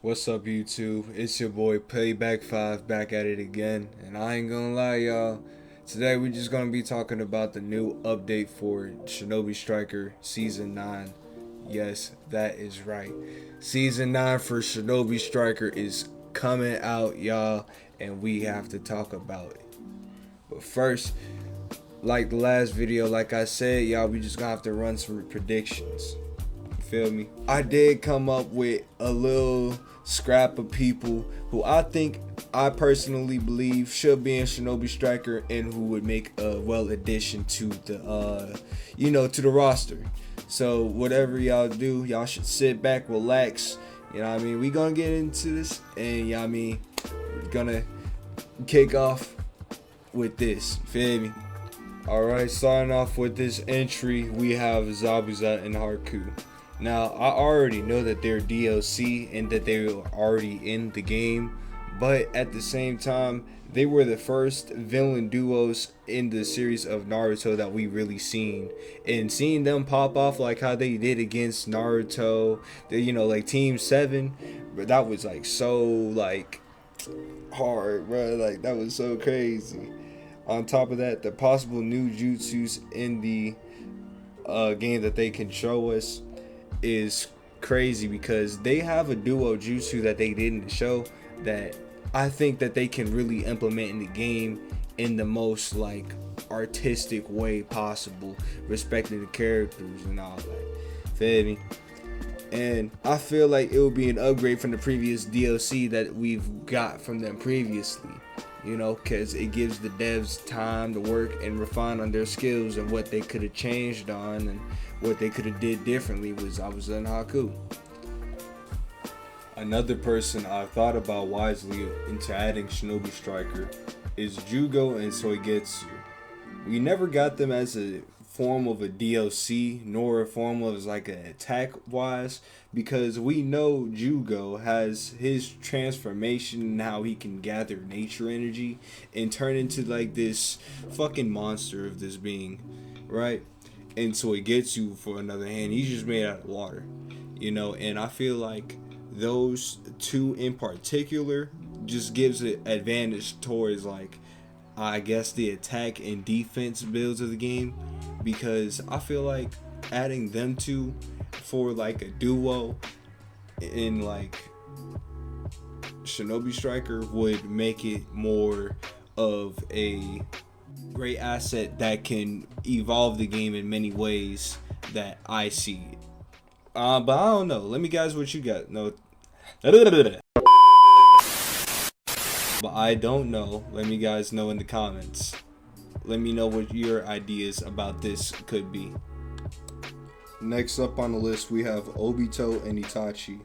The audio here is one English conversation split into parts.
What's up, YouTube? It's your boy Payback5 back at it again. And I ain't gonna lie, y'all. Today we just gonna be talking about the new update for Shinobi Striker Season 9. Yes, that is right. Season 9 for Shinobi Striker is coming out, y'all. And we have to talk about it. But first, like the last video, like I said, y'all, we just gonna have to run some predictions. Feel me? I did come up with a little scrap of people who I personally believe should be in Shinobi Striker and who would make a well addition to the to the roster. So whatever y'all do, y'all should sit back, relax. You know what I mean? We gonna get into this, and we're gonna kick off with this. Feel me? Alright, starting off with this entry, we have Zabuza and Haku. Now, I already know that they're DLC and that they were already in the game, but at the same time, they were the first villain duos in the series of Naruto that we really seen. And seeing them pop off like how they did against Naruto, like Team 7, but that was like so like hard, bro. Like that was so crazy. On top of that, the possible new jutsus in the game that they can show us is crazy because they have a duo jutsu that they did in the show that I think that they can really implement in the game in the most like artistic way possible, respecting the characters and all that. Feel me? And I feel like it would be an upgrade from the previous DLC that we've got from them previously, because it gives the devs time to work and refine on their skills and what they could have changed on and what they could have did differently was Zabuza and Haku. Another person I thought about wisely into adding Shinobi Striker is Jugo and Soigetsu. We never got them as a form of a DLC nor a form of like an attack wise, because we know Jugo has his transformation and how he can gather nature energy and turn into like this fucking monster of this being, right? And Soigetsu, for another hand, he's just made out of water, and I feel like those two in particular just gives an advantage towards like I guess the attack and defense builds of the game, because I feel like adding them two for like a duo in like Shinobi Striker would make it more of a great asset that can evolve the game in many ways that I see it. But I don't know. Let me guys what you got. No. But I don't know. Let me guys know in the comments. Let me know what your ideas about this could be. Next up on the list, we have Obito and Itachi.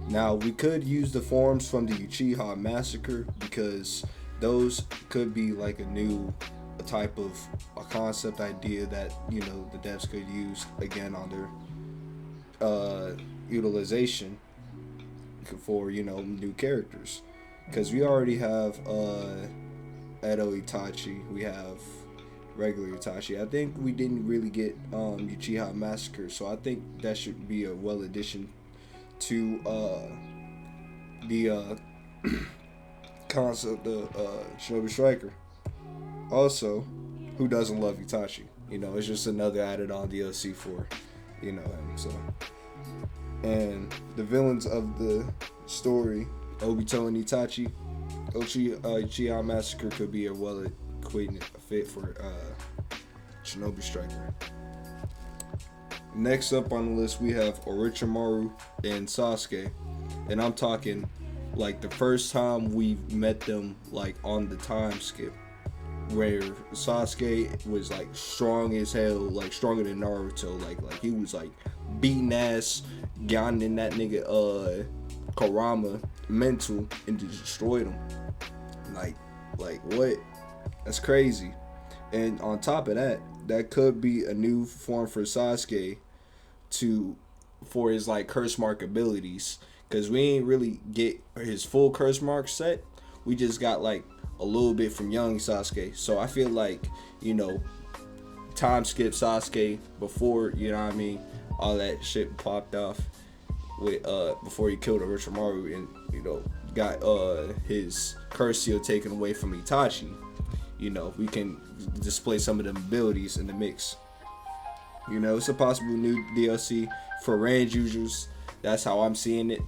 Now, we could use the forms from the Uchiha Massacre because those could be like a new type of a concept idea that the devs could use again on their utilization for new characters, because we already have Edo Itachi, we have regular Itachi. I think we didn't really get Uchiha Massacre, so I think that should be a well addition to the concept of Shinobi Striker. Also, who doesn't love Itachi? It's just another added on DLC for him. So, and the villains of the story, Obito and Itachi, Uchiha Massacre could be a well equated fit for Shinobi Striker. Next up on the list, we have Orochimaru and Sasuke, and I'm talking like the first time we met them, like on the time skip, where Sasuke was like strong as hell, like stronger than Naruto, like he was like beating ass, gotten in that nigga Kurama mental and destroyed him. Like what? That's crazy. And on top of that, that could be a new form for Sasuke for his like curse mark abilities, because we ain't really get his full curse mark set. We just got like a little bit from young Sasuke. So I feel like time skip Sasuke before all that shit popped off with before he killed Orochimaru and got his curse seal taken away from Itachi. We can display some of them abilities in the mix. It's a possible new DLC for range users. That's how I'm seeing it.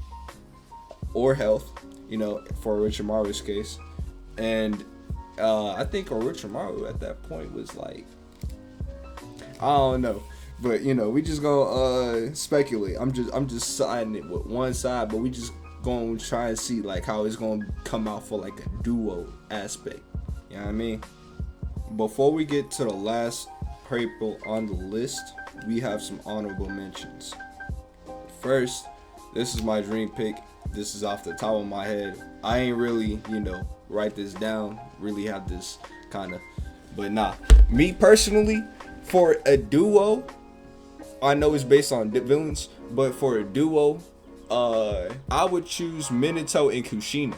Or health, for Orochimaru's case. And I think Orochimaru at that point was like, I don't know. But we just gonna speculate. I'm just siding it with one side, but we just gonna try and see like how it's gonna come out for like a duo aspect. You know what I mean? Before we get to the last people on the list, we have some honorable mentions. First, this is my dream pick. This is off the top of my head. I ain't really, write this down, really have this kind of, but nah. Me personally, for a duo, I know it's based on villains, but for a duo, I would choose Minato and Kushina.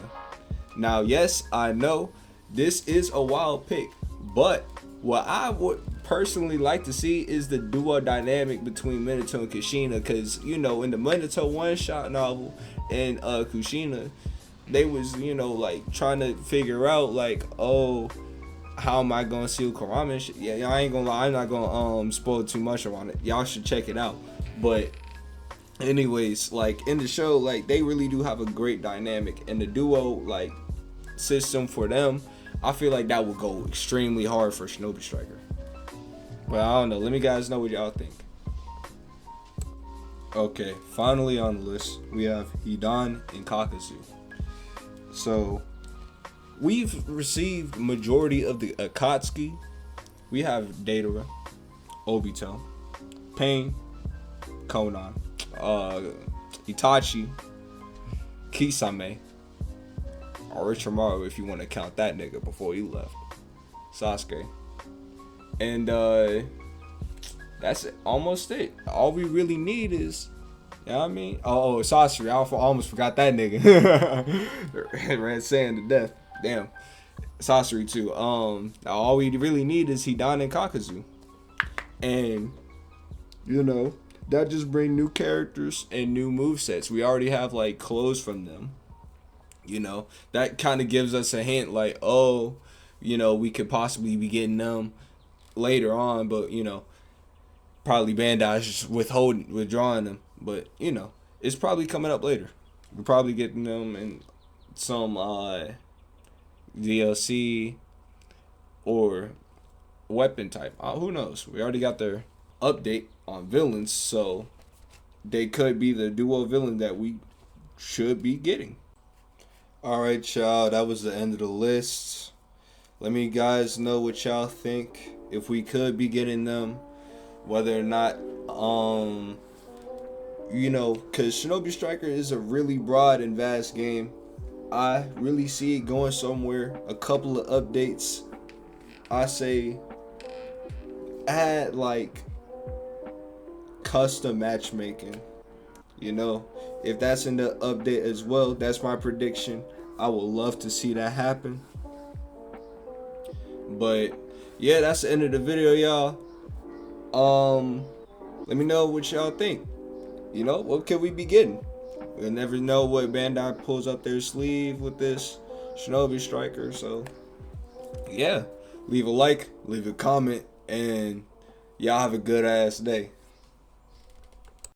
Now, yes, I know this is a wild pick, but what I would personally like to see is the duo dynamic between Minato and Kushina, because in the Minato one-shot novel and Kushina, they was like trying to figure out like, oh, how am I gonna seal Kurama and shit. Yeah, I ain't gonna lie, I'm not gonna spoil too much around it. Y'all should check it out. But anyways, like in the show, like they really do have a great dynamic, and the duo like system for them, I feel like that would go extremely hard for Shinobi Striker. But I don't know. Let me guys know what y'all think. Okay, finally on the list, we have Hidan and Kakazu. So, we've received majority of the Akatsuki. We have Deidara, Obito, Pain, Konan, Itachi, Kisame, Orochimaru, if you want to count that nigga before he left, Sasuke, and that's it, almost it. All we really need is, Sasori. I almost forgot that nigga. Ran Sand to death. Damn. Sasori too. All we really need is Hidan and Kakazu, and that just bring new characters and new movesets. We already have like clothes from them. That kind of gives us a hint like, oh, we could possibly be getting them later on, but probably Bandai's just withdrawing them, but it's probably coming up later. We're probably getting them in some DLC or weapon type. Who knows? We already got their update on villains, so they could be the duo villain that we should be getting. Alright, y'all, that was the end of the list. Let me guys know what y'all think, if we could be getting them, whether or not because Shinobi Striker is a really broad and vast game. I really see it going somewhere. A couple of updates, I say, add like custom matchmaking. If that's in the update as well, that's my prediction. I would love to see that happen. But yeah, that's the end of the video, y'all. Let me know what y'all think. What can we be getting? We'll never know what Bandai pulls up their sleeve with this Shinobi Striker. So yeah, leave a like, leave a comment, and y'all have a good ass day.